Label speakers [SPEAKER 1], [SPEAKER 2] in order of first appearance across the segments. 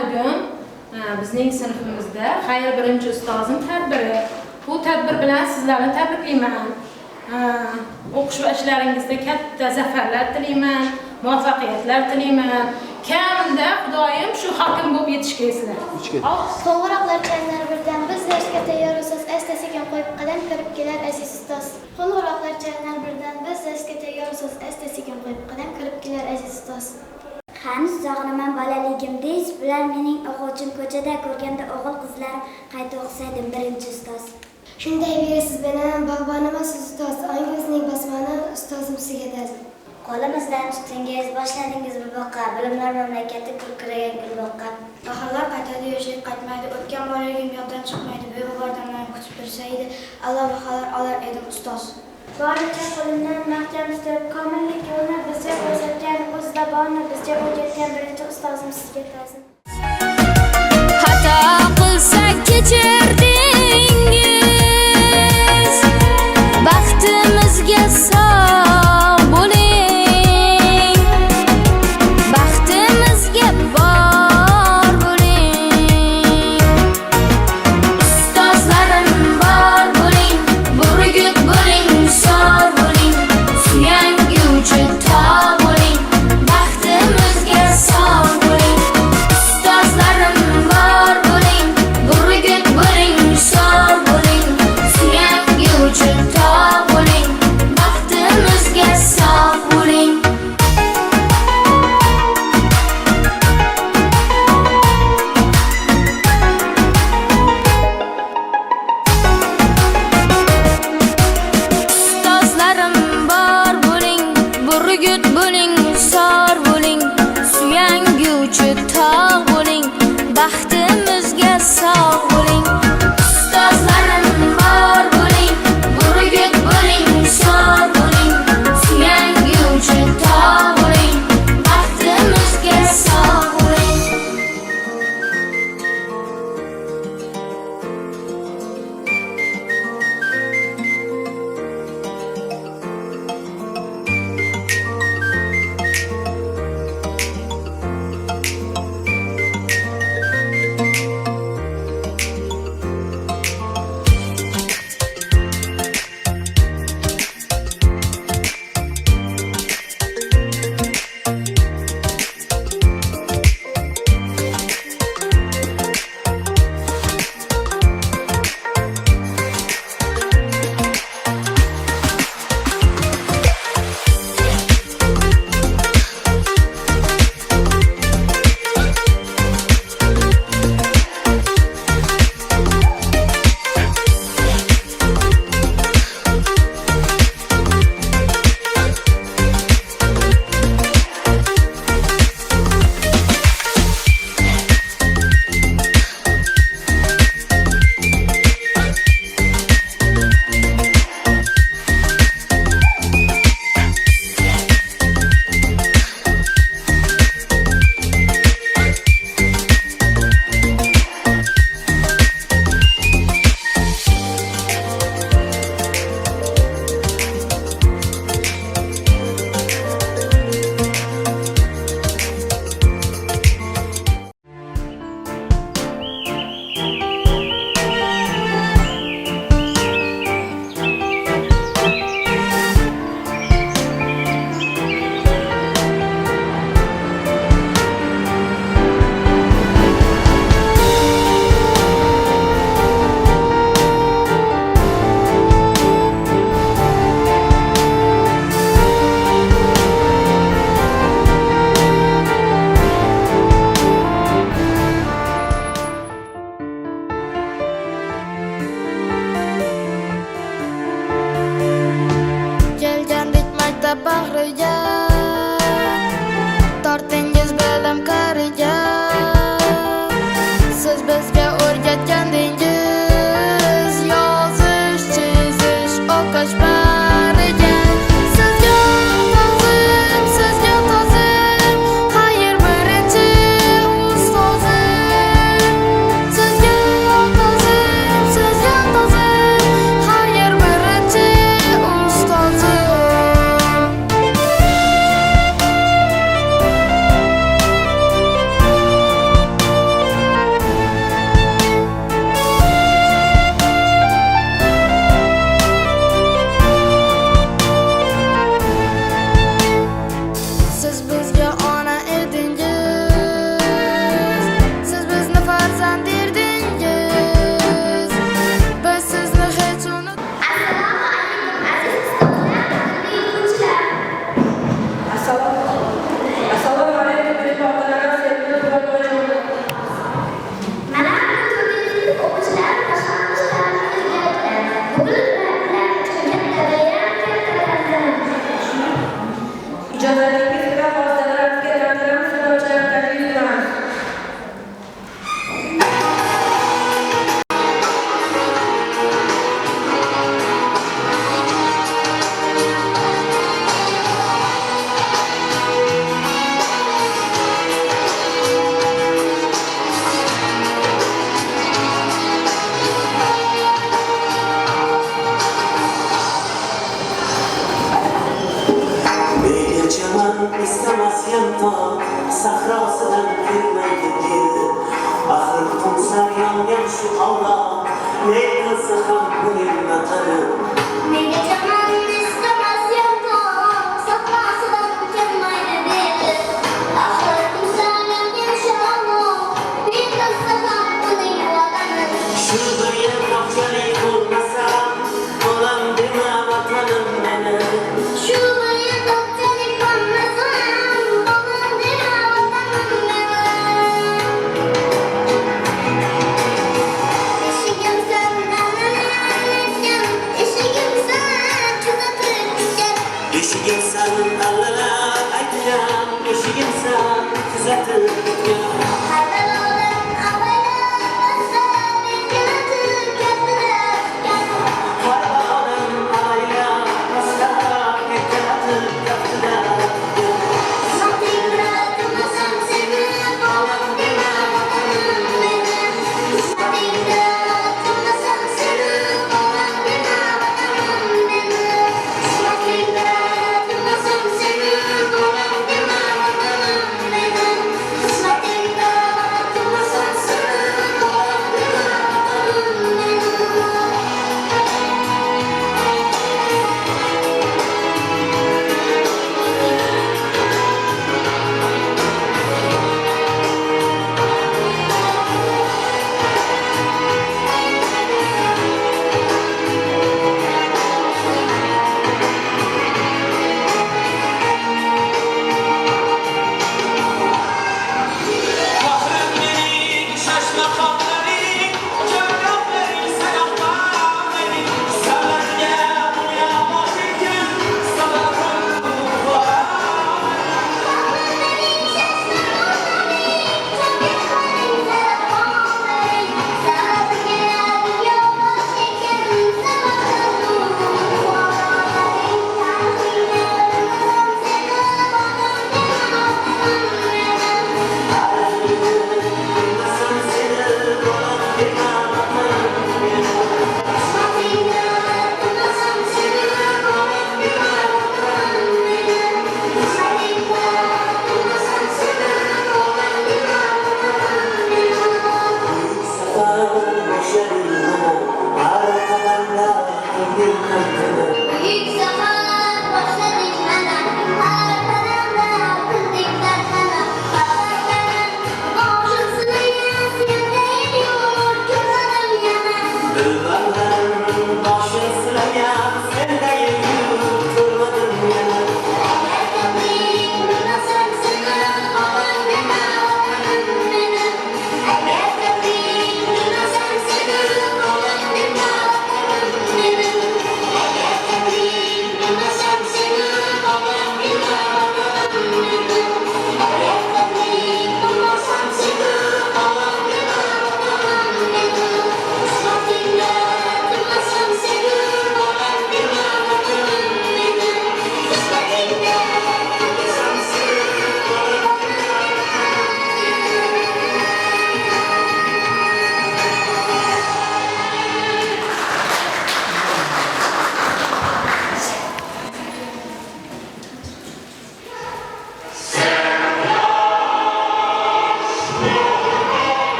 [SPEAKER 1] bugun bizning sinfimizda Xayr birinchi ustozim tadbiri. Bu tadbir bilan sizlarni tabriklayman. O'qish va ishlaringizda katta zafarlar tilayman, muvaffaqiyatlar tilayman. Kamida Xudoyim shu hokim bo'lib yetishgaysizlar.
[SPEAKER 2] Qo'ng'iroqlar chalinadi birdan biz darsga tayyorsiz, asta-sekin qo'yib qadam kirib kelar aziz ustoz. Qo'ng'iroqlar chalinadi birdan biz darsga tayyorsiz, asta-sekin qo'yib qadam kirib kelar aziz ustoz.
[SPEAKER 3] Qani sog'inaman bolaligimda bular mening o'quvchim ko'chada ko'rganda o'g'il qizlarim qayta o'qisaydim birinchi ustoz.
[SPEAKER 2] Shunday berasiz bilan bog'bonimiz ustoz, angizning basmani ustozim sizga tazim.
[SPEAKER 3] Qo'limizdan tutdingiz, boshladingiz bu boqqa, bilimlar mamlakati kurkiragan gulboqqa.
[SPEAKER 2] Baharlar qaytadi, yoshlik qaytmaydi, o'tgan bolaligim yoddan chiqmaydi, bevabardamlarni kutib tursa edi, Alloh baholar olar edim ustoz.
[SPEAKER 3] Boricha qo'limdan mahkam tutib, komillik yo'lni bizga ko'rsatgan, o'zida borni bizga o'rgatgan birinchi ustozim sizga ta'zim.
[SPEAKER 4] Xato qilsak kechirdingiz, baxtimizga sog' bo'ling, baxtimizga bor bo'ling. Ustozlarim bor bo'ling, burgut bo'ling, sor bo'ling, suyanguvchi tog' bo'ling, baxtimizga sog' bo'ling.
[SPEAKER 5] Bir çaman istemez yandan, sahrasından girmeydi bir. Ahır kumsar yangan şu avla, ne kılsa ham bunun atarı.
[SPEAKER 3] Nega jaman istemez yandan, sahrasından girmeydi bir. Ahır kumsar yangan şu avla, ne kılsa ham bunun atarı.
[SPEAKER 5] Şu bir yer kapçayı olmasa, olan deme vatanım beni.
[SPEAKER 3] Şu bayırda telefonlasam, olan deme vatanım benim. Eşigim senden ayırken, eşigim sen tuzatıp gel.
[SPEAKER 5] Eşigim sen Allah'a aytgan, eşigim sen tuzatıp gel.
[SPEAKER 3] Her beladan avaylanmasa, beni atıp götürüp gel.
[SPEAKER 5] Varbalım ayla, masla, ekratır yaptılar.
[SPEAKER 3] Something bırakmasam seni, olan deme vatanım benim. Something bırakmasam seni, olan deme vatanım benim. Something bırakmasam seni,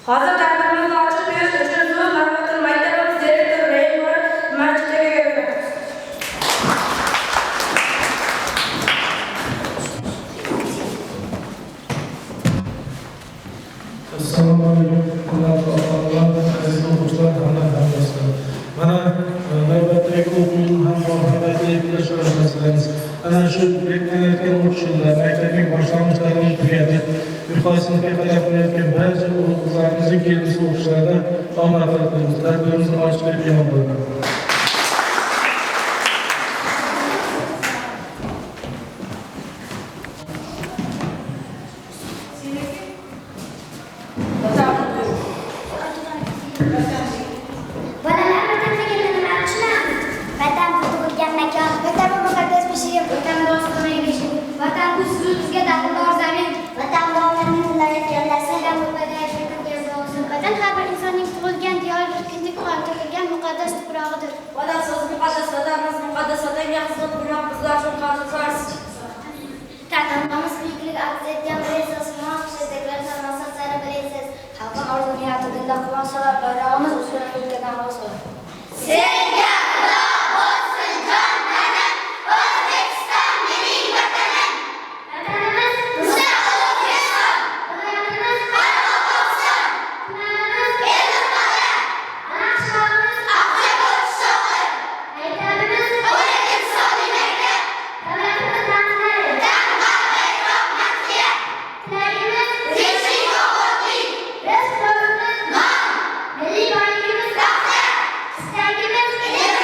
[SPEAKER 6] Hozir tadbirimizni ochib berish uchun so'z Navbatun maktabimiz direktori Reynur Majidovga beramiz.
[SPEAKER 7] Assalomu alaykum, hurmatli otalar, aziz o'quvchilar, hamda mana navbatdagi o'quv ham muvaffaqiyatli o'tkazishimiz. Ana shu beklanayotgan o'qish yillari, maktabning boshlang'ichlarini tugatib, yuqori sinfga qadar qilayotgan barcha o'quvchilarimizning kelgusi o'qishlarida omad tilaymiz. Tadbirimizni ochishga e'lon qilamiz.
[SPEAKER 3] Bolalar vatanga nima tushunadi? Vatan tug'ilgan makon, vatan muqaddas beshigi, vatan do'stona beshigi, vatan bizga daxldor zamin, vatan bolalarning tillarga yo'llasi, vatan muqaddas vatan har bir insonning tug'ilgan diyor bir kindik qoldirilgan muqaddas tuprog'idir.
[SPEAKER 6] Vatan so'z muqaddas, vatanimiz muqaddas, vatanga xizmat qilgan bizlar uchun qarzdorsiz.
[SPEAKER 3] Vatanimiz buyuklik aks etgan bir esas muhafizatlar sanoat sari bir esas xalqning orzu-niyati dilda quvonsalar bayrog'imiz ustidan o'tgan bo'lsin. Senga xudo bo'lsin jon tanam, O'zbekiston mening vatanim. Vatanimiz Mustaqil O'zbekiston, viloyatimiz Qoraqalpog'iston, tumanimiz Ellikqal'a, ana qishlog'imiz Oqjako'l qishlog'i, maktabimiz O'rgatim Soliy maktab, davlatimiz ramzlari Dang'ar bayroq madhiya, tilagimiz tinchlik obodlik, rizq non, milliy boyligimiz paxta, istagimiz ilm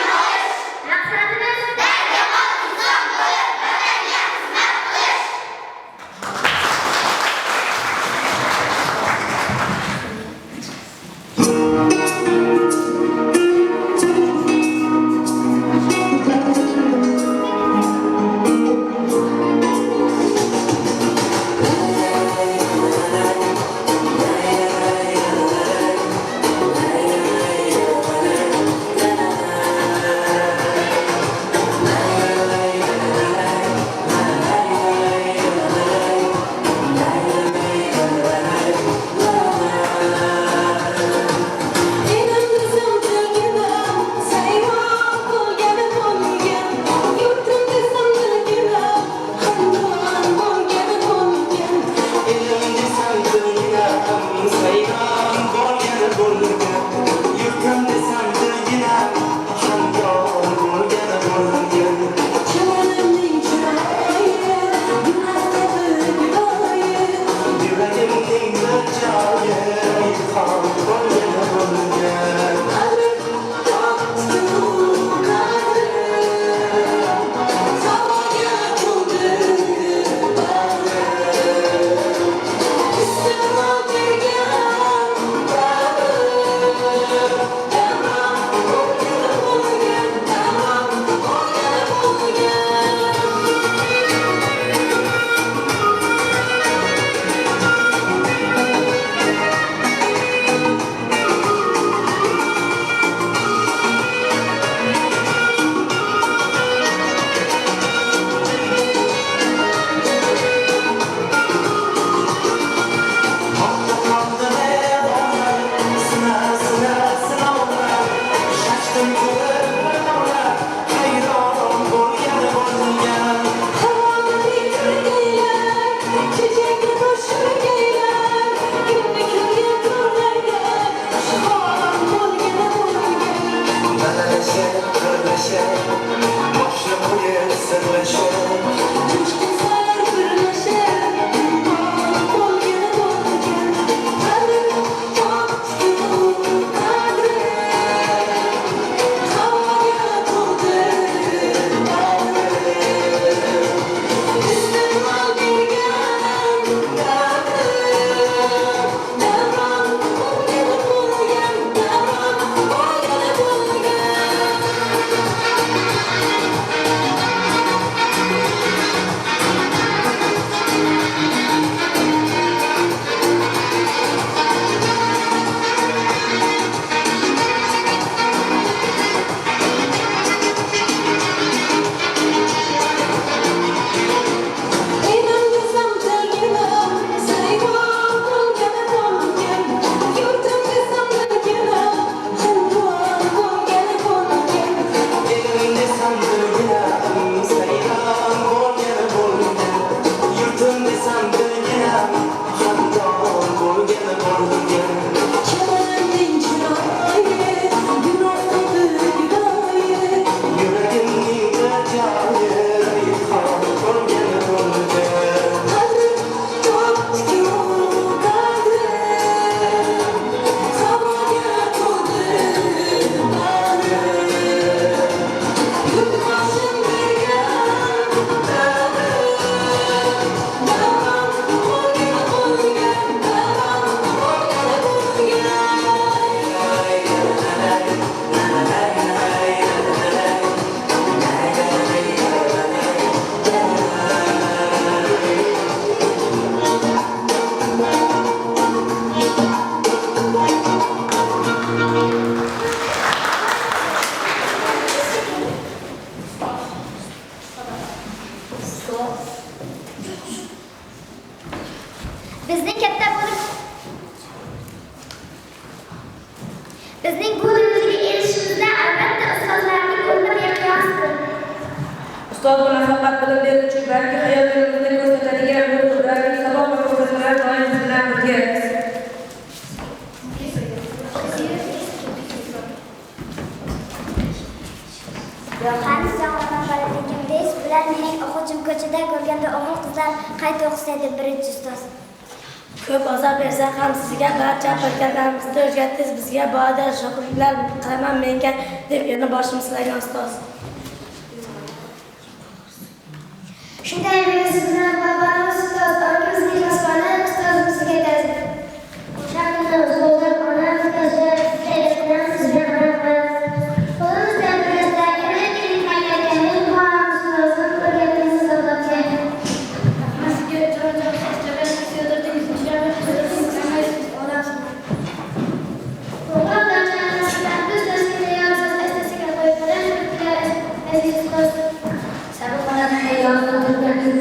[SPEAKER 3] Bizning bu darajaga erishishimizda albatta ustozlarning o'rni beqiyosdir.
[SPEAKER 6] Ustoz bu nafaqat bilim beruvchi, balki hayotimizda ko'rsatadigan yo'llarning saboq va ko'rsatmalar doim biz bilan birga.
[SPEAKER 3] Yo'qani sog'lom bolaligimdaysiz bilan mening o'quvchim ko'chada ko'rganda o'g'il qizlar qayta o'qisa deb birinchi ustoz.
[SPEAKER 8] Ko'p azob bersa ham sizga barcha firqalarimizni o'rgatdingiz, bizga boada shogirdlar qilaman menga deb yana boshim silagan ustoz.
[SPEAKER 3] Shunday men sizdan babangiz ustoz, onamizning kasbani ustozimizga aytasiz. O'sha kuni ustozlar onamiz kasbini sizga sizga qaramas. Qo'limizdan birida kerakli hayotlarning boramiz ustozim o'rgatdingiz ustozlarga. Sizga joy-joy ishlaringiz yo'ldirdingiz, ishlaringiz yo'ldirdingiz, onamiz. O'g'il barchalarimizdan biz do'stlikni yorasiz estasiga qo'yib qo'yamiz, aziz ustoz. Sabr qilib hayotni o'rgatib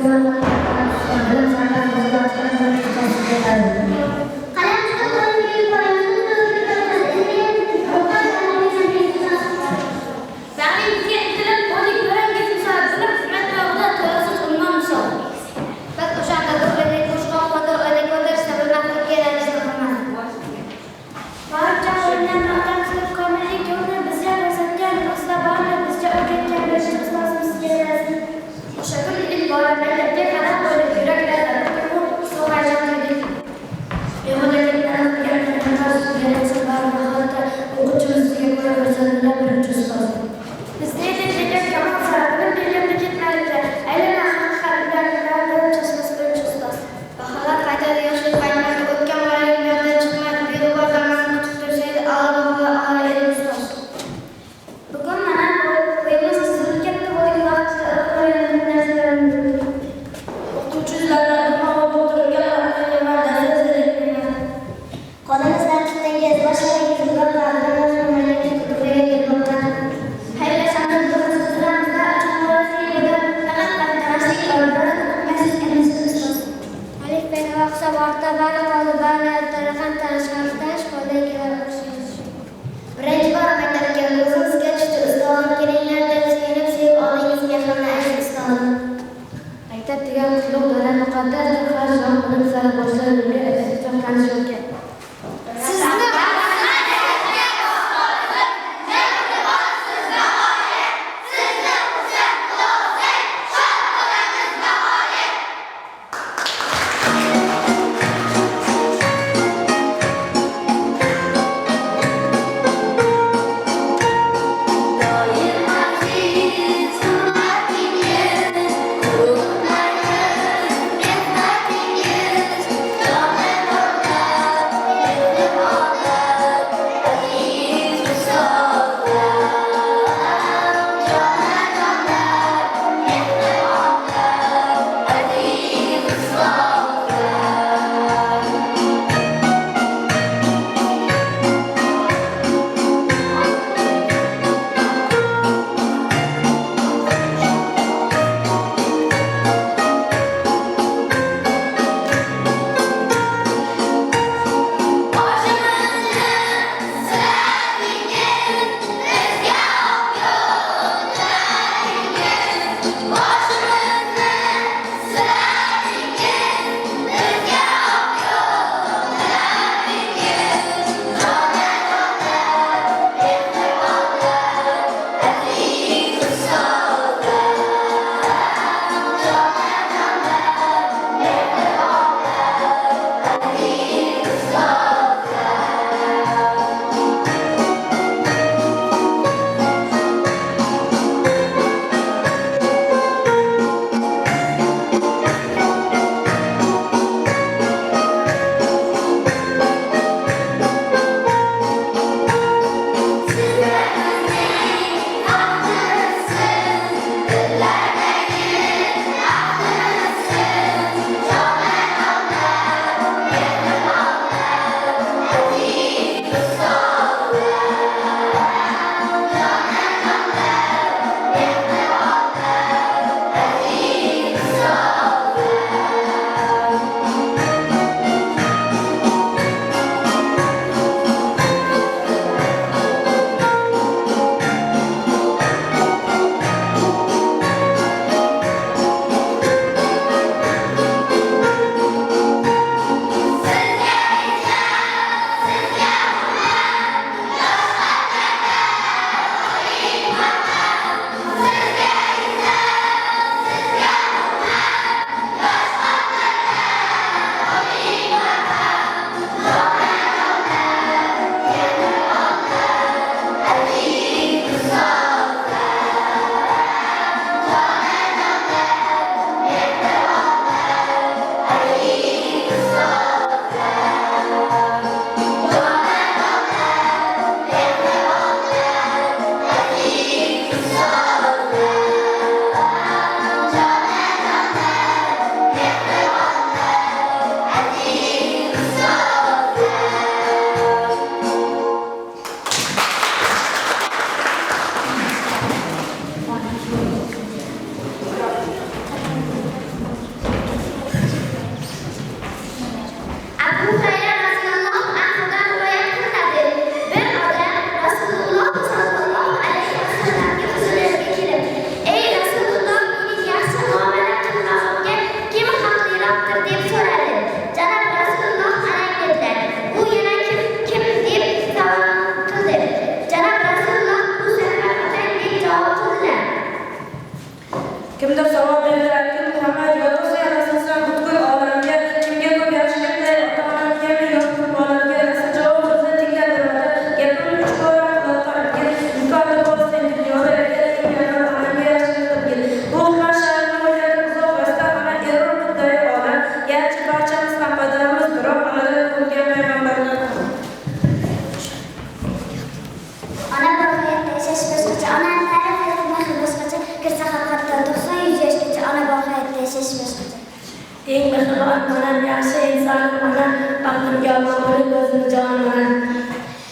[SPEAKER 8] insan ana aklımga almaları gözünü canına.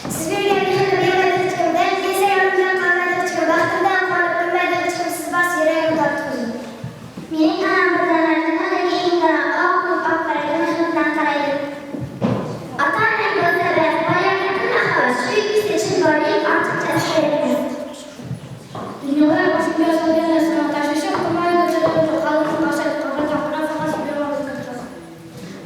[SPEAKER 3] Siz bergan mehnatga chiqimdan, kelsa yonimdan qolmaydi chiqim. Vaqtimdan qolib bilmaydi chiqim. Siz bas yuragim tortqizing. Mening onam birdan aytdi, eng oq qaraydi, mehnatdan qaraydi. Ota-onang bo'lsa, boyagi ahvol shu ikkisi için borlik ortiqcha hayot. Dunyoga boshqa yo'lga narsa tashishi qilmaydi, xalqni boshqa qabuldan qurab faqat bermoqda.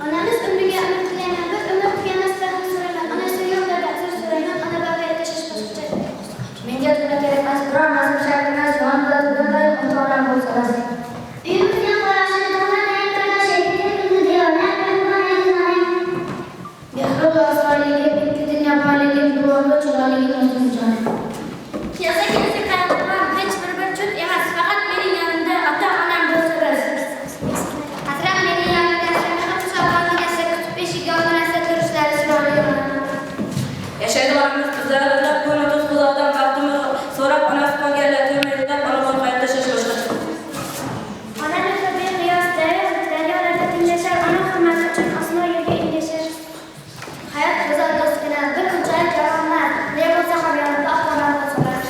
[SPEAKER 3] Onamiz umriga umr tilayman, biz umr qilganimizdan so'rayman. Ona sevgidan ta'sir so'rayman, ona bag'riga tashish boshqa. Menga nima kerak emas, biror narsa shart emas, yonimda bunday ota-onam bo'lsa. Uyimizga qarashini to'g'ridan qarashaydi, bizni devorlar Mehru va osmonligi, ikki dunyo borligi, duoga chiroyligini o'zimizdan. Kelsa qayoqman, hech bir jut emas, faqat mening yonimda ota-onam bo'lsa bas. Asrab mening yonimda sanaqa hisobotga kutib beshikka olmasa turishlari chiroyli.
[SPEAKER 6] Yashaydiganimiz bizlar o'ylab ko'rmadik Xudodan vaqtimiz so'rab onasi qolganlar ko'rmaydi deb ona qayta shashilishdi.
[SPEAKER 3] Ona mehrli qiyosda, daryolarda tinglashar, ona hurmati uchun osmon yerga engashar. Hayot go'zal do'stgina, bir kunchalik jaronglar, ne bo'lsa ham yonimda ota-onam bo'lsa bas.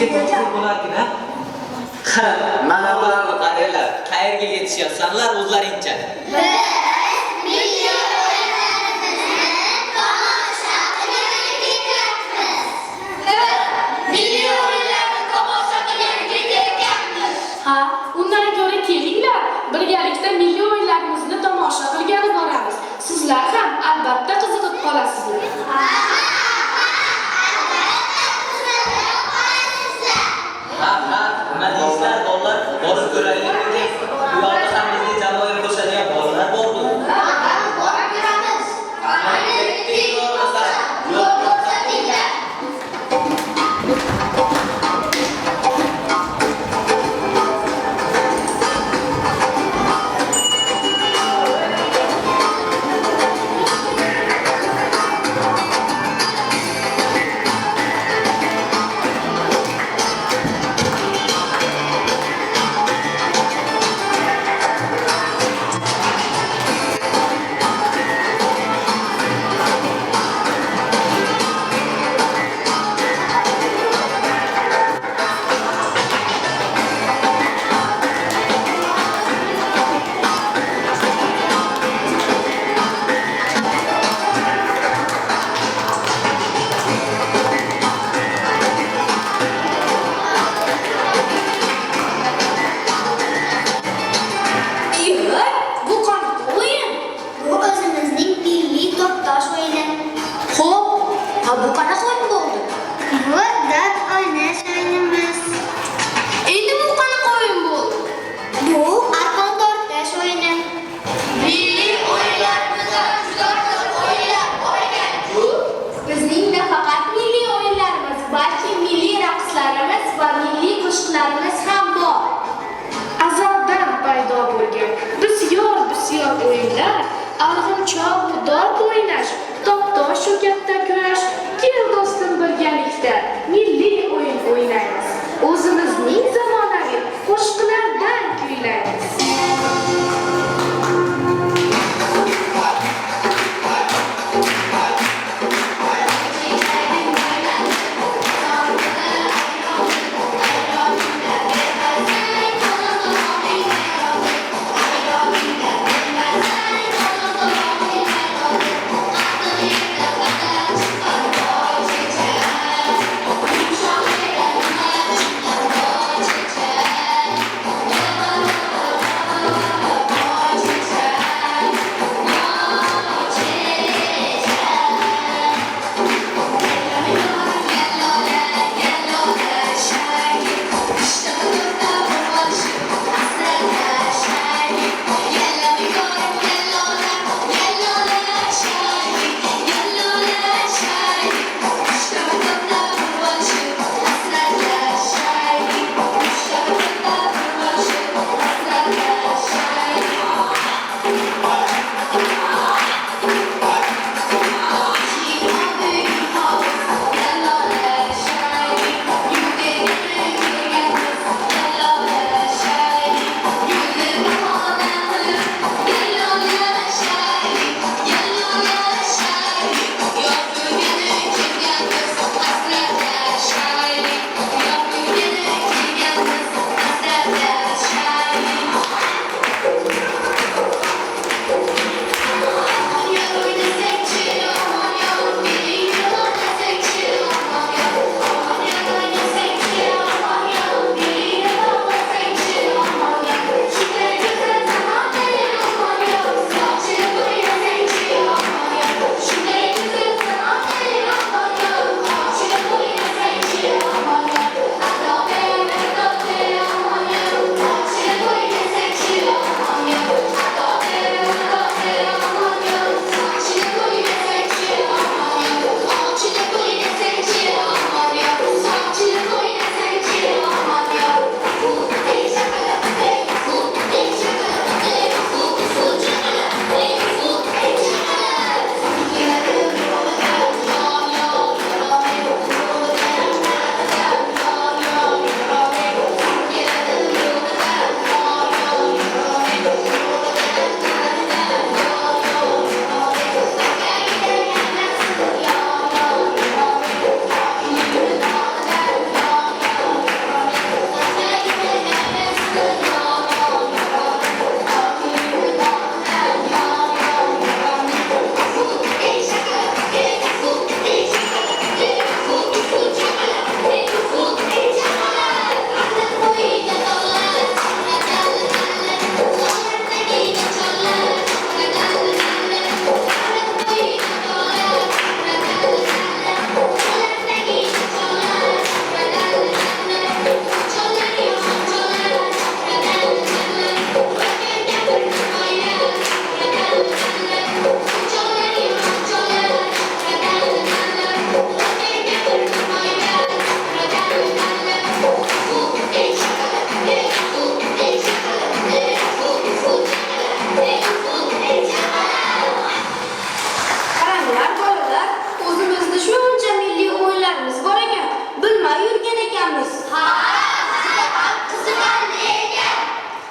[SPEAKER 5] ketib bo'larkan-a?
[SPEAKER 9] Mana bularni qaranglar, qayerga yetishyapsanlar o'zlaringcha.
[SPEAKER 1] Ha, undan ko'ra kelinglar, birgalikda milliy o'yinlarimizni tomosha qilgani boramiz. Sizlar ham albatta qiziqib qolasizlar.
[SPEAKER 9] Ha, nima deysizlar, bolalar? Borib ko'raylik dedik. Bu yoqda ham bizning jamoaga qo'shadigan bolalar bormi?
[SPEAKER 1] o'yinlar, arg'imchoq va dort o'ynash, to'xtosh shu katta kurash, kel do'stim birgalikda milliy o'yin o'ynaymiz.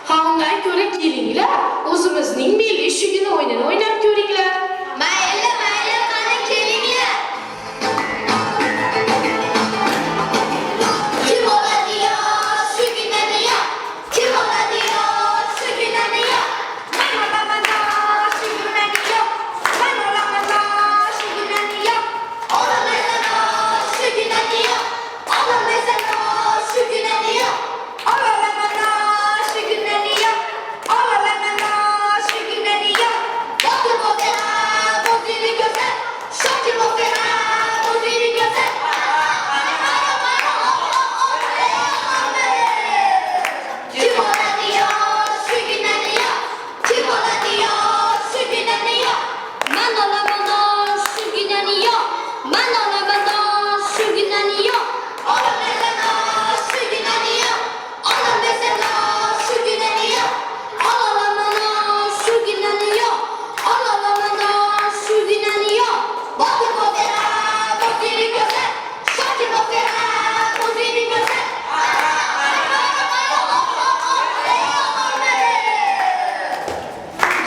[SPEAKER 1] Hangi göre gelinglar, o'zimizning milliy shugina o'yinini o'ynab ko'ringlar.
[SPEAKER 3] Mayli, qani kelinglar. Kim oladi yo shuginani yo? Kim oladi yo shuginani yo? Men olaman yo shuginani yo. Men olaman yo shuginani yo. Olamaysan yo shuginani yo. Olamaysan yo shuginani yo. Olamaysan yo shuginani yo. Olamaysan yo shuginani yo. Bakın o kadar bozini göster. Şakir o kadar bozini göster. Kim oladi yo shuginani yo? Kim oladi yo shuginani yo? Men olaman yo shuginani yo. Men olaman yo shuginani yo. Olamaysan yo shuginani yo. Olamaysan yo shuginani yo. Olamaysan yo shuginani yo. Olamaysan yo shuginani yo. Bakın o kadar bozini göster. Şakir o kadar bozini göster.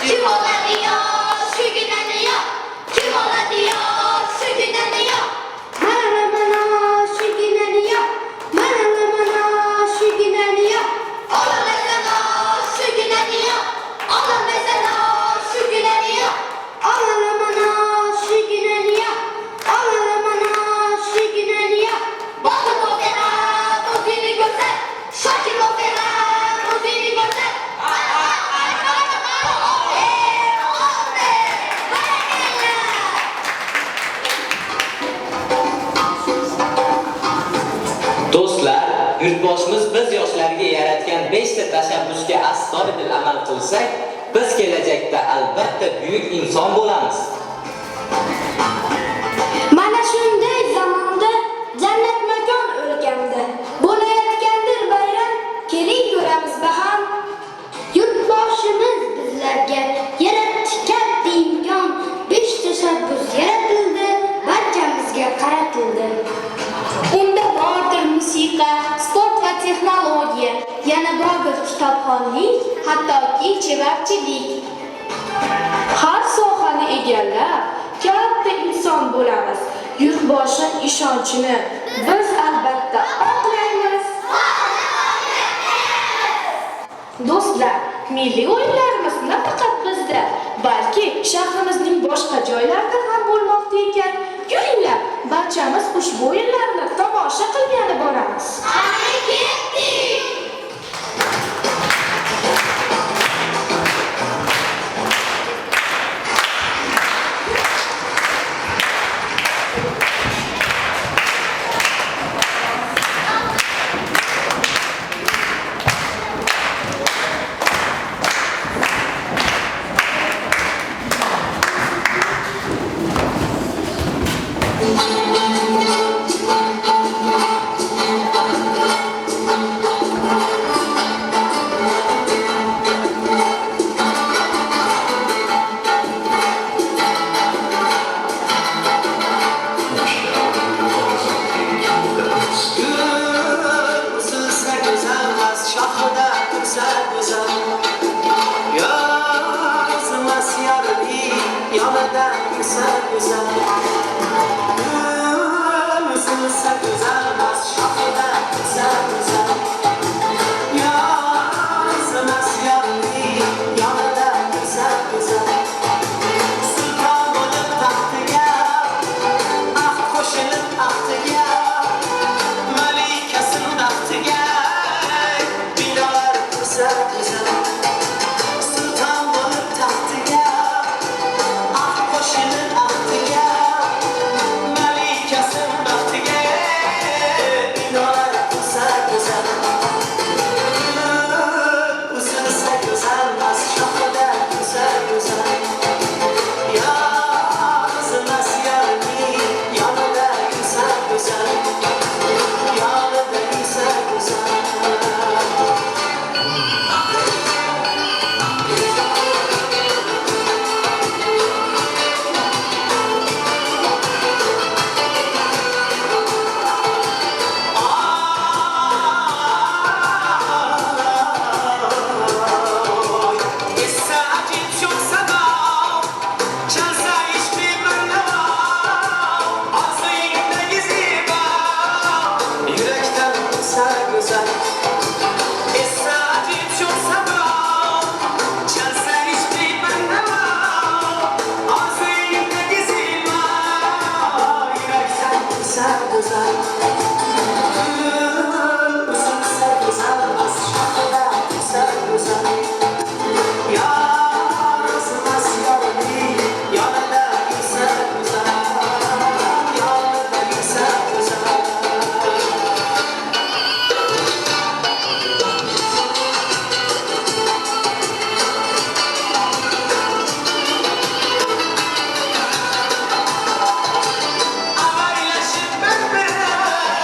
[SPEAKER 3] Kim oladi yo shuginani yo? Kim oladi yo shuginani yo? Mana shuginani yo. Mana shuginani yo. Olamaysan yo shuginani yo. Olamaysan yo shuginani yo. Olamaysan yo shuginani yo. Olamaysan yo shuginani yo. Bakın o kadar bozini göster. Şakir o kadar bozini göster.
[SPEAKER 9] Do'stlar, yurtboshimiz biz yoshlarga yaratgan 5 ta tashabbusga astoydil amal qilsak, biz kelajakda albatta buyuk inson bo'lamiz.
[SPEAKER 3] Mana shunday zamonda jannat makon o'lkamda bo'layotgandir bayram, keling ko'ramiz baham. Yurtboshimiz bizlarga yaratdi katta imkon, 5 tashabbus yaratildi, barchamizga qaratildi. Unda bordir musiqa, sport va texnologiya, yana bordir kitobxonlik, hattoki chevarchilik.
[SPEAKER 1] Har sohani egallab, katta inson bo'lamiz. Yurtboshi ishonchini biz albatta oqlaymiz. Do'stlar, milliy o'yinlarimiz nafaqat bizda, balki shahrimizning boshqa joylarida ham bo'lmoqda ekan. Yuringlar, barchamiz ushbu o'yinlarni tomosha qilgani boramiz.
[SPEAKER 5] Güzel güzel Üzülse güzel az şarkıda güzel güzel Yarısmaz yarını yanında güzel güzel Yanında güzel güzel Ağaylaşıp bembeyaz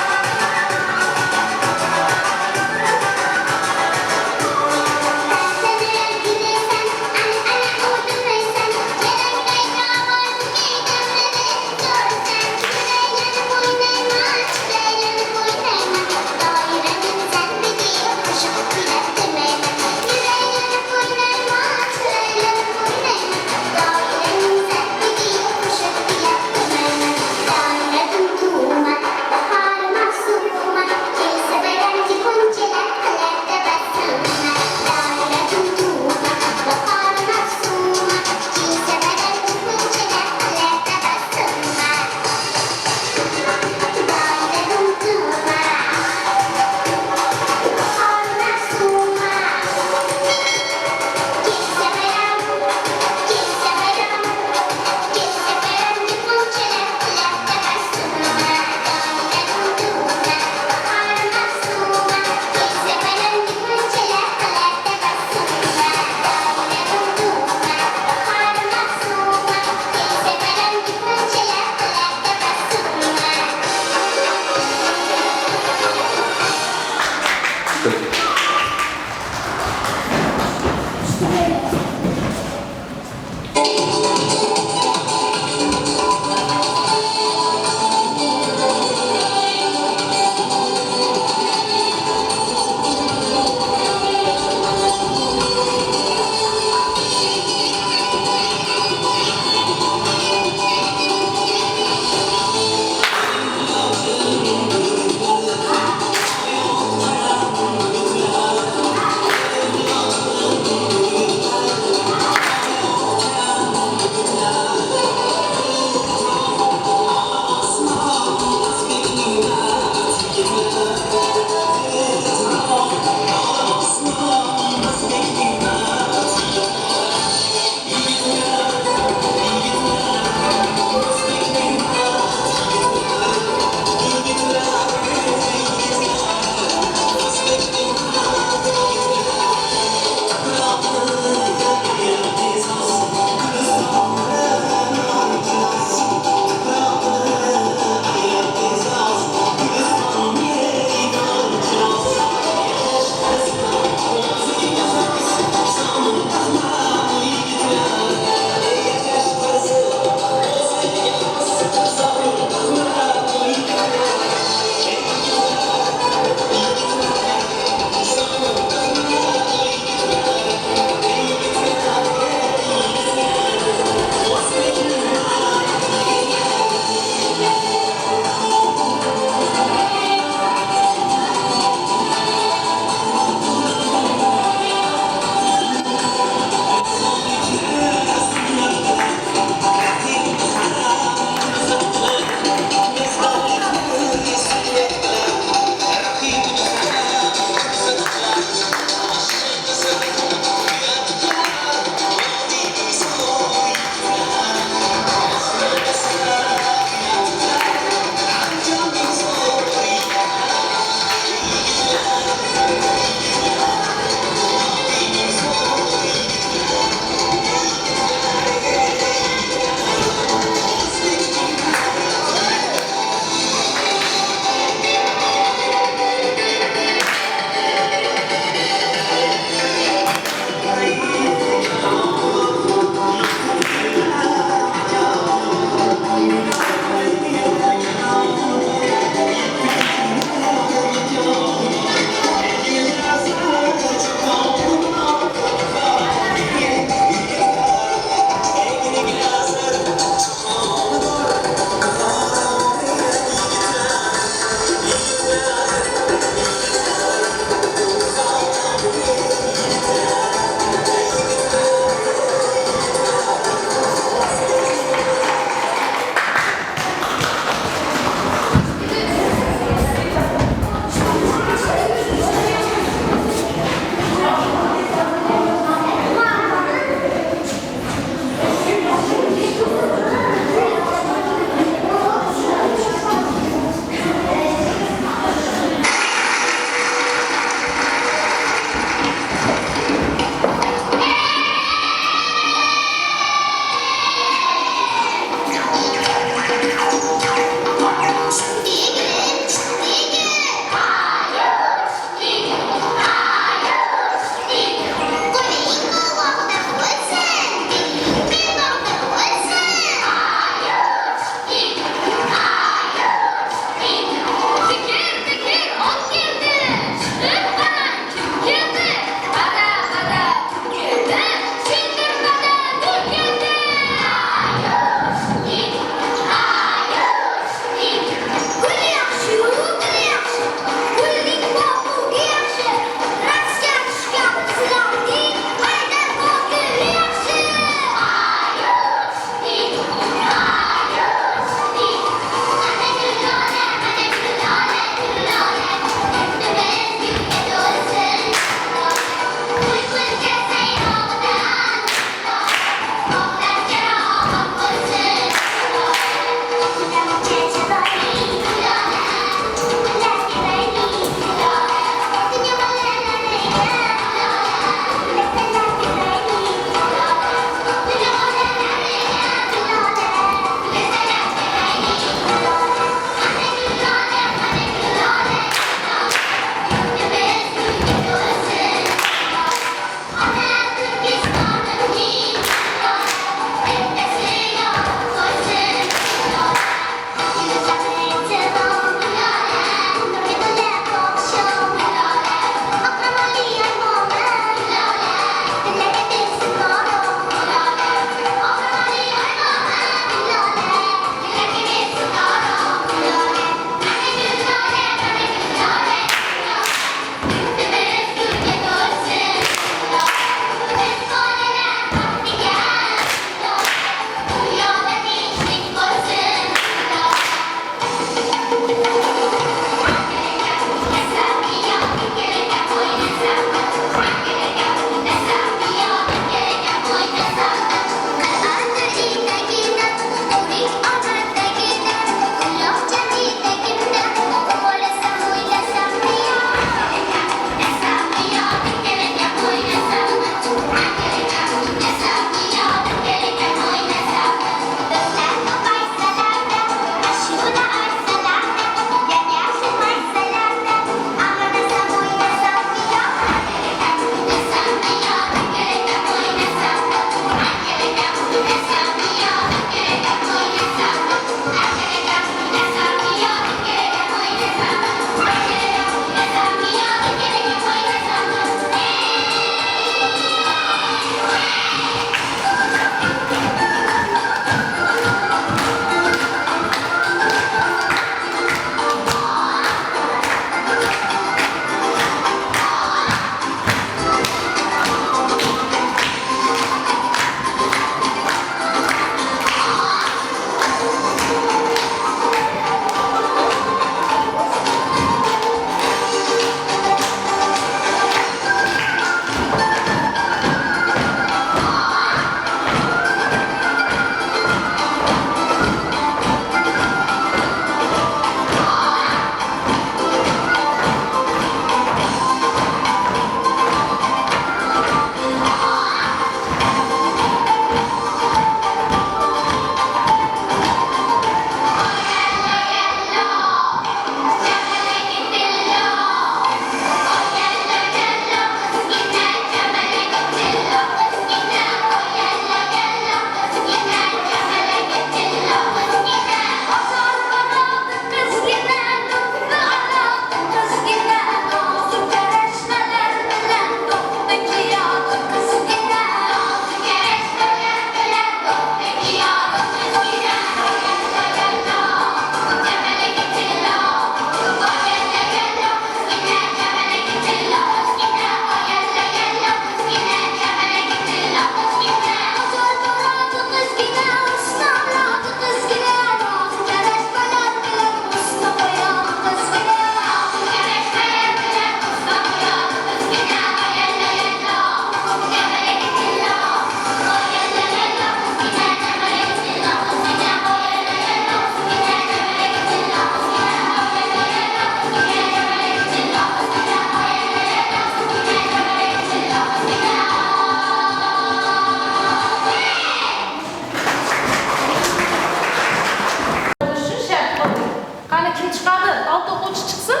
[SPEAKER 1] altı o'quvchi chiqsin.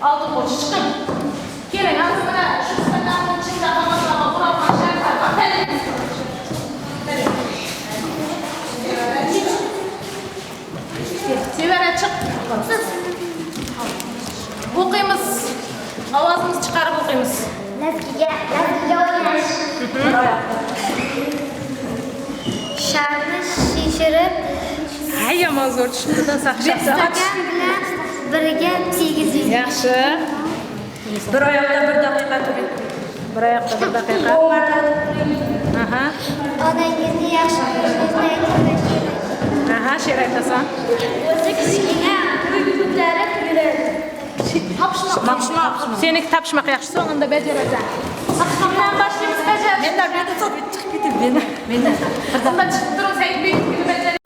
[SPEAKER 1] Altı o'quvchi chiqing. Keling, hozir mana shu stakanning ichida hammasini qurolman shartlar bor. Sevara chiq. O'qiymiz. Ovozimizni chiqarib o'qiymiz.
[SPEAKER 3] Lazgiga o'ynash. Sharni shishirib,
[SPEAKER 1] Yomon zo'r tushibdi-da, saqchab.
[SPEAKER 3] stakan bilan biriga tegizing.
[SPEAKER 1] Yaxshi.
[SPEAKER 6] Bir oyoqda 1 daqiqa turing.
[SPEAKER 1] Bir oyoqda 1 daqiqa. Aha.
[SPEAKER 3] Onangizni yaxshi ko'rishingizni aytib
[SPEAKER 1] Aha, she'r aytasan.
[SPEAKER 3] o'zi kichkina ko'tarib yuradi. Topishmoq.
[SPEAKER 1] Seniki tapishmoq yaxshi, unda bajarasan. Topishmoqdan boshlaymiz bajar. Menda chiqib ketib, menda. Qizimga chiqib turib, Saidbek bajar.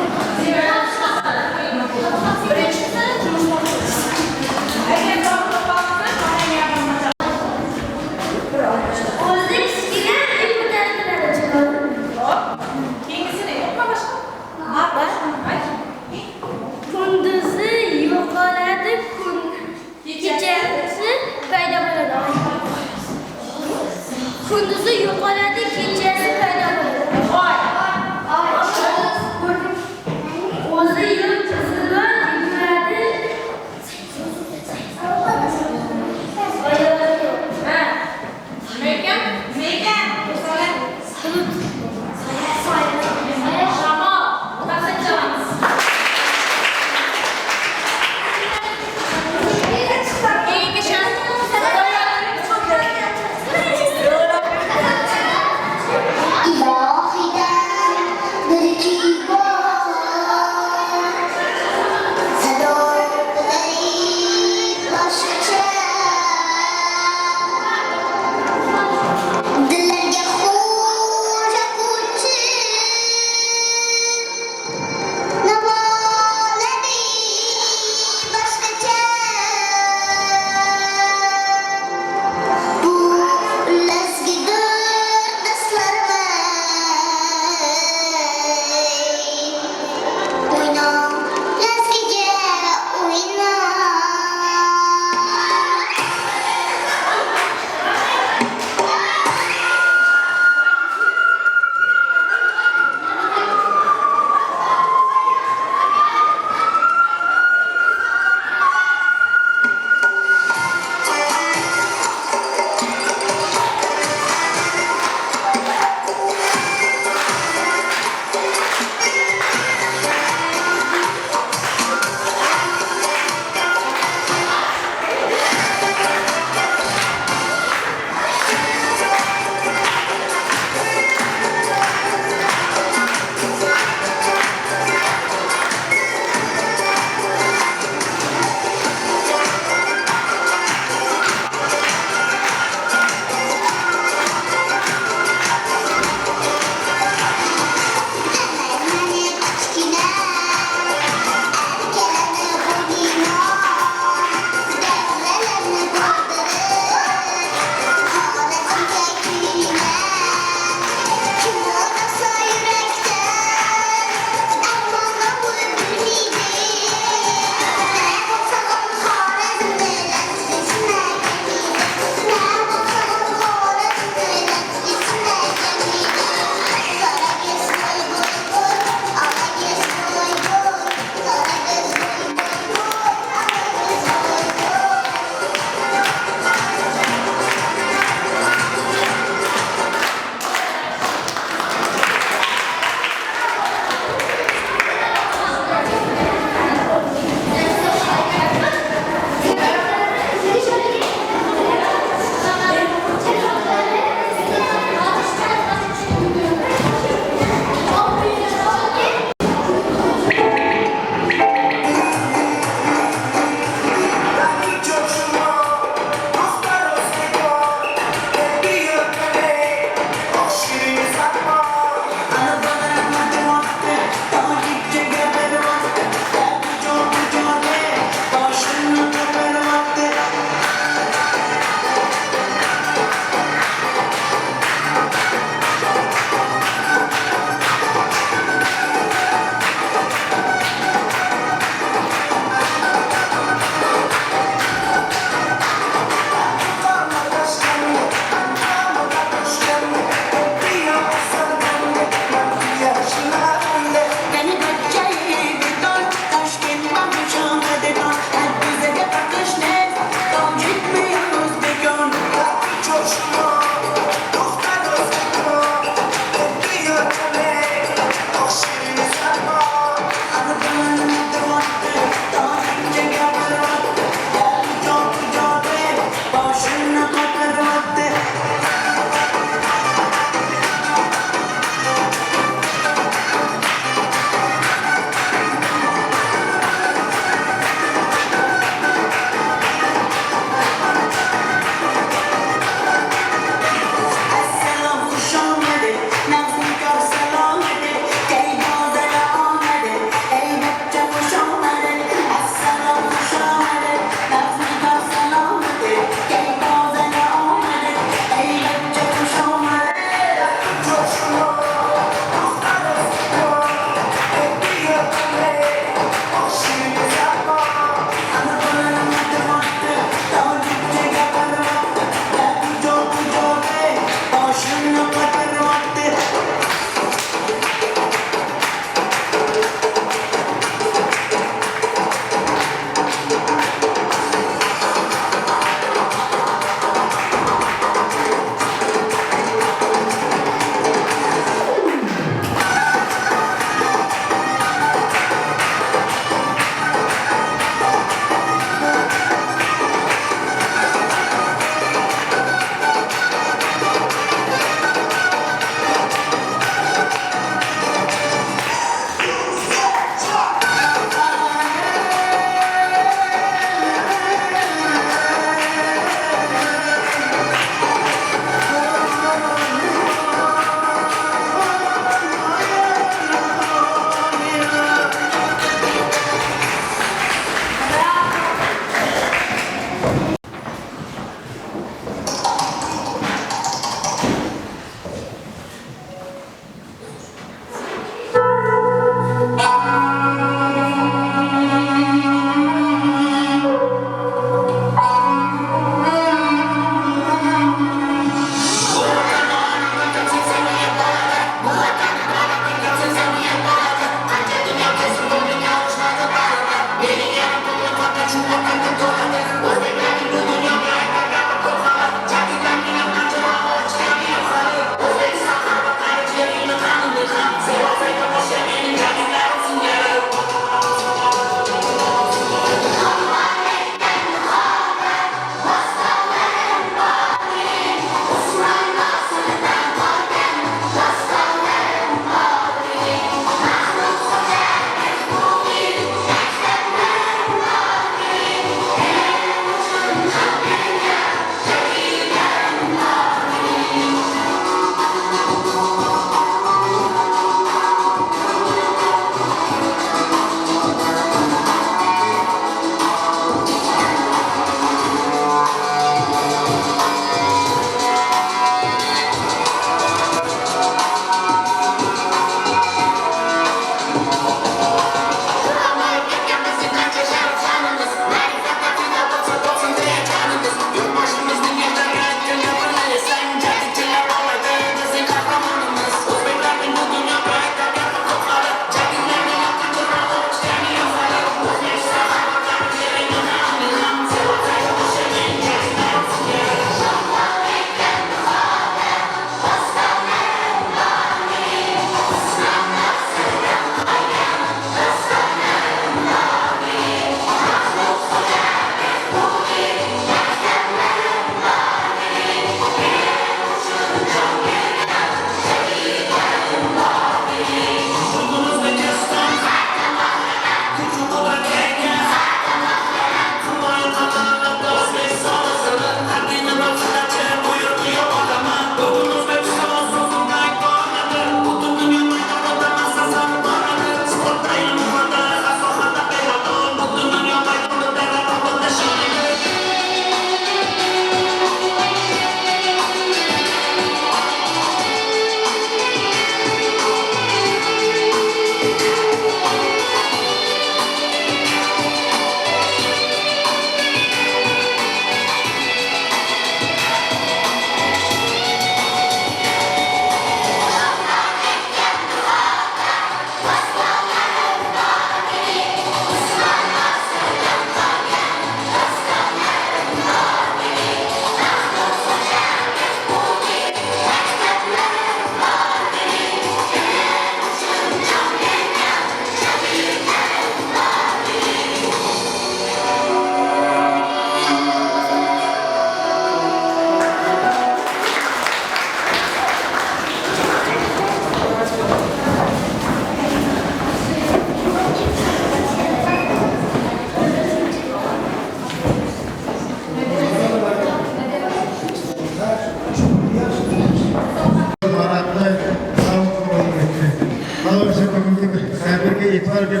[SPEAKER 7] var bir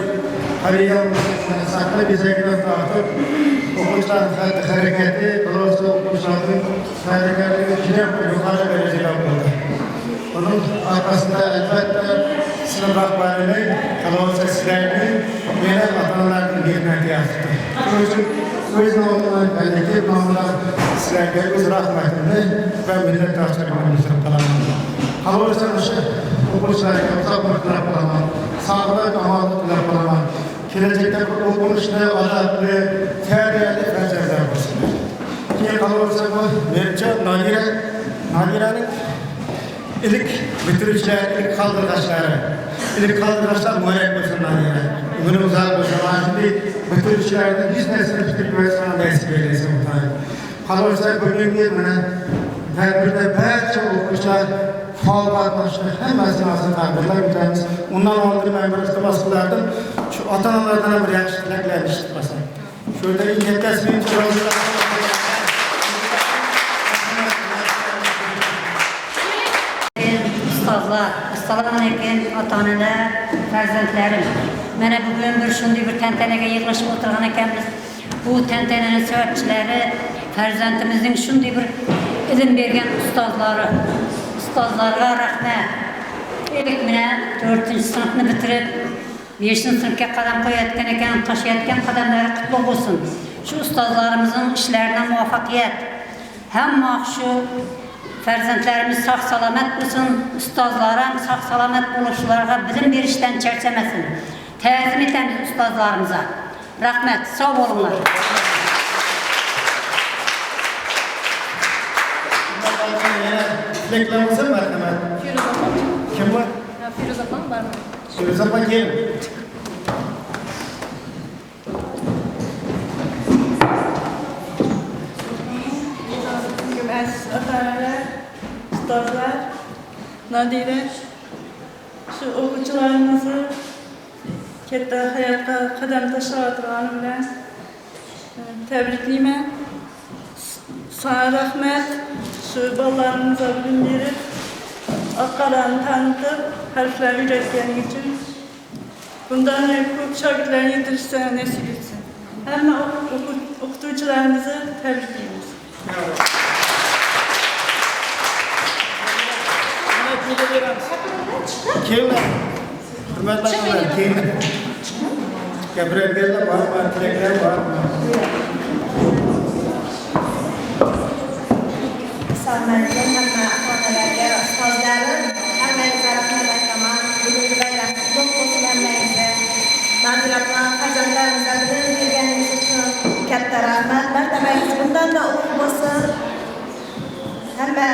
[SPEAKER 7] kariyer saklı bir zekiden dağıtıp okuşların hareketi, doğrusu okuşların hareketi kirem yukarı derecede yapıldı. Bunun arkasında elbette sınıf rahbarını, kalabalık sizlerini yine vatandaşların hizmeti yaptı. Bunun için öz namına bendeki namına sizlerine öz rahmetini ve minnettarçılığını kalamam. Kalabalık okuluşlarga uzak vaqtlar qilaman, sog'lik omonat tilab qolaman. Kelajakda o'qishni odatli, tarbiyali farzandlar bo'lsin. Keyin qolaversa bu menimcha Nodiraning ilk bitiruvchilari, ilk qaldirg'ochlari muvaffaq bo'lsin Nodira. Umri uzoq bo'lsin. Shunday bitiruvchilarning hech narsani bitirmasdan nasib eylesin. Qolaversa bugungi mana tadbirda barcha o'quvchilar faol qatnashdi, hammasini taqdirlab o'tamiz. Undan oldin men bir iltimos qilardim, shu ota-onalardan ham bir yaxshi tilaklarni eshitmasam. Shu yerda yetkazib
[SPEAKER 10] Ustozlar, assalomu alaykum ota-onalar, farzandlarim. Mana bugun bir shunday bir tantanaga yig'ilishib o'tirgan ekanmiz. Bu tantananing sababchilari farzandimizning shunday bir ilm bergan ustozlarga rahmat. İlk mine 4. sınıfını bitirip 5. sınıfga qadam qo'yayotgan ekan, tashlayotgan qadamlari qutlug' bo'lsin. Shu ustozlarimizning ishlariga muvaffaqiyat. Hamma shu farzandlarimiz sog' salomat bo'lsin, ustozlarim sog' salomat bo'lishlarga bilim berishdan charchamasin. Ta'zim etamiz ustozlarimizga. Rahmat, sog' bo'linglar.
[SPEAKER 7] Reklamımızın var hemen. Kim var?
[SPEAKER 1] Firuzapan var mı?
[SPEAKER 7] Firuzapan gelin.
[SPEAKER 6] Gümes, ota-onalar, ustozlar, Nadire, şu o'quvchilarimizni katta hayotga qadam tashlayotgani bilan tabriklayman. Sana rahmat. Şu bolalarımıza bilim verip, akkalarını tanıtıp, harfler üretkenin için bundan çok şagirdlerini yetiştirmesine nasip etsin. Hemen okuyucularımızı tebrikliyoruz.
[SPEAKER 7] Kimler? Hürmetli arkadaşlar, kimler? Gabriel'de var mı? Tilekler var mı?
[SPEAKER 11] Assalamualaikum warahmatullahi wabarakatuh. Hammangizni rahmat aytaman. Bugungi bayram qutlug' bo'lsin hammangizga. Manziratlar farzandlarimizga bilim berganingiz uchun katta rahmat. Martabangiz bundan-da ulug' bo'lsin. Hamma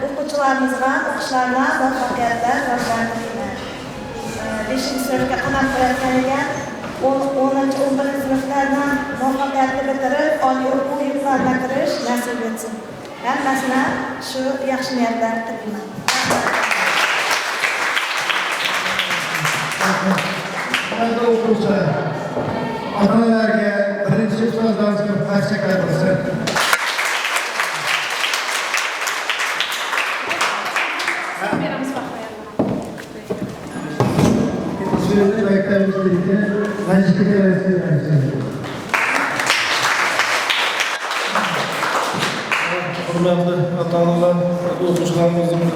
[SPEAKER 11] o'quvchilarimizga o'qishlarini muvaffaqiyatlar tilayman. 5-sinfga qadam qo'yayotgan ekan, 10-11 sinflardan muvaffaqiyatli bitirib, oliy o'quv yurtlariga kirish nasib etsin. Hammasini shu yaxshi niyatlar tilayman.
[SPEAKER 7] Hurmatli o'quvchilar, ota-onalarga birinchi ustozlarimizga tashakkur qilsin. Sürede beklerimizdeki Meclis'te gelirse hurmatli ota-onalar, o'quvchilarimizning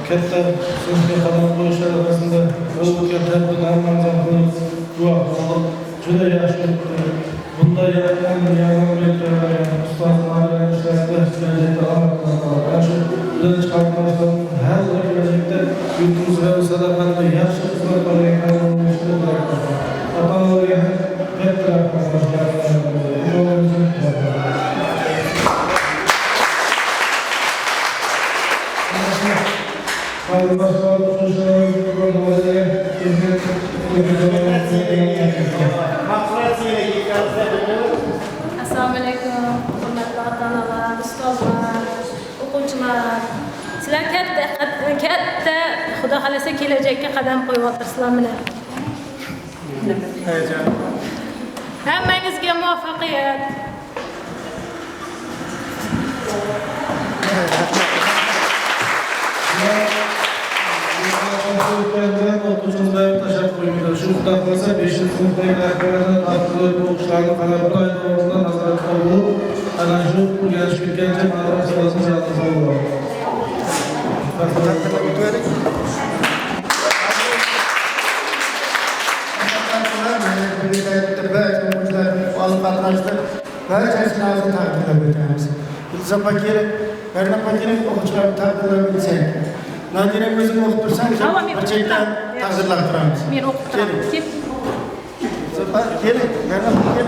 [SPEAKER 7] katta sinfga qadam qo'yish arafasida o'tgan tadbirni hammamizdan guvoh bo'ldik. Juda yaxshi o'tdi. Bunday yordam bergan ustozlarga kelajakda omad shu bilan chiqarib har bir kelajakda yurtimizga sadoqatli yaxshi xizmat qilgan ota-onalarga katta
[SPEAKER 1] Assalomu alaykum, hurmatli ota-onalar, ustozlar, o'quvchilar. Sizlar katta Xudo xolasa kelajakka qadam qo'yyapsizlar mana. Hammangizga muvaffaqiyat.
[SPEAKER 7] O'quvchimizga tashakkur qilamiz. Şu kitaplarsa 5. sınıftaki rehberlerden attığı doğuşlarını kanabı ayınlarından nazaret olduğu ana şu genç bir gence manavı sırasını yalnız olur.
[SPEAKER 12] Barchasini hozir taqdirlab o'tamiz. Ilza Pakir, Garna Pakirov o'quvchilarni taqdirlab o'tsak. Nadira o'zing o'qib tursang, bir chetdan taqdirlab turamiz.
[SPEAKER 1] Men o'qib turaman.
[SPEAKER 12] Keling, Garna Pakir.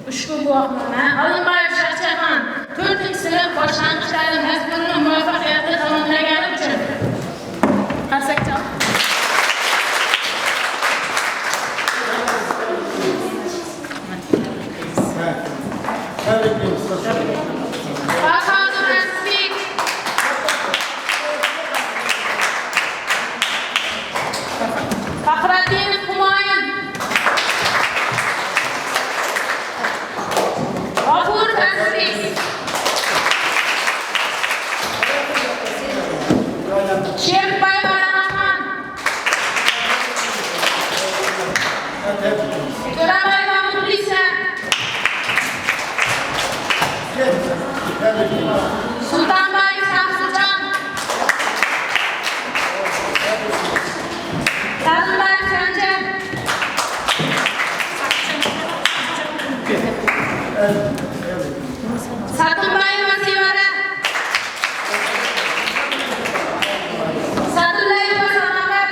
[SPEAKER 1] Ushbu guvohnoma Olimbayev Shahjahan 4-sinf boshlang'ich ta'lim dasturini muvaffaqiyatli tamomlagani uchun qarsak chal. Fakhraddin Humoyun, G'afur Aziz, Sherikbay Rahman, To'rabayeva Muxlisa, Sultonbayev Samsurjon, Salimbayev Sanjar, Satimbayeva Sevara, Sadullayeva Sanomat,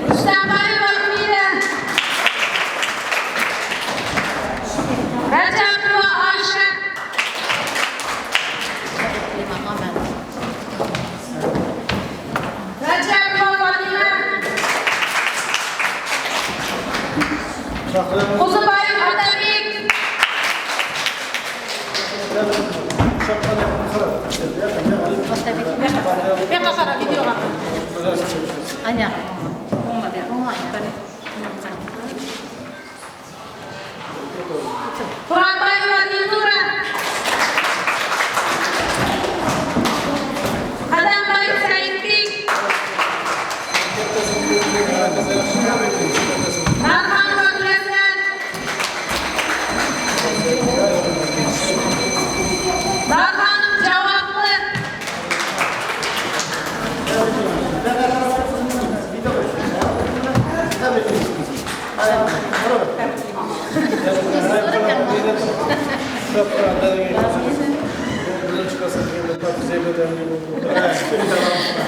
[SPEAKER 1] Rustambayeva Umida, Rajabova Oysha, Rajabova Fatima, Qo'zibayev Otabek, Yo'qqa qara, videoga. Anya. Quronbayeva Dilnura, Qadambayev Saidbek, Narxonova Gulhasan, Barxonov Javobli,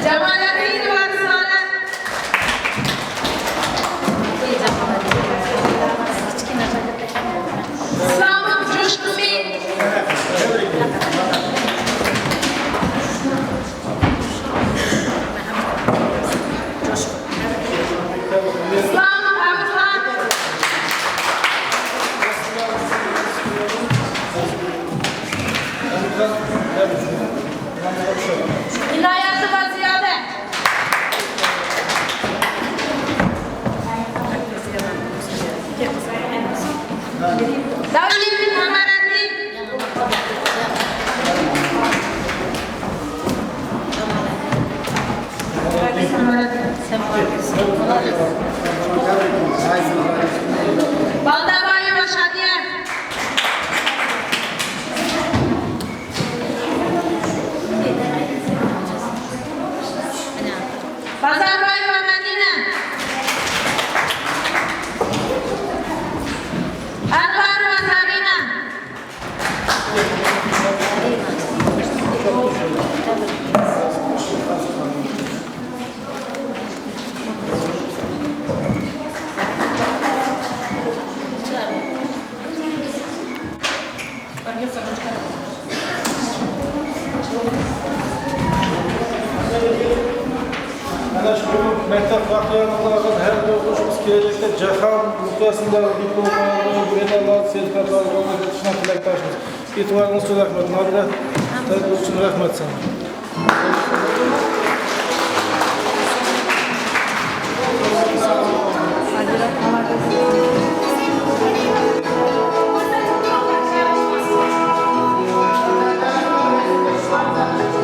[SPEAKER 1] Jamoliddin Risolat, Islomov Jo'shqubek, Islomov Abuzxon, Inoyatova Ziyoda, Davletovich Qamariddin, Baldabayeva Shadiya, Bazarbayeva Madina, Anvarova Sabina,
[SPEAKER 7] Ana şu maktab vaqtlarini qilgan har bir o'quvchimiz kelajakda jahon miqyosida diplomlarni, medallar, sertifikatlarni qo'lga kiritishni tilakdoshmiz. E'tiboringiz uchun rahmat. Nodira, tadbir uchun rahmat sana.
[SPEAKER 3] aldım.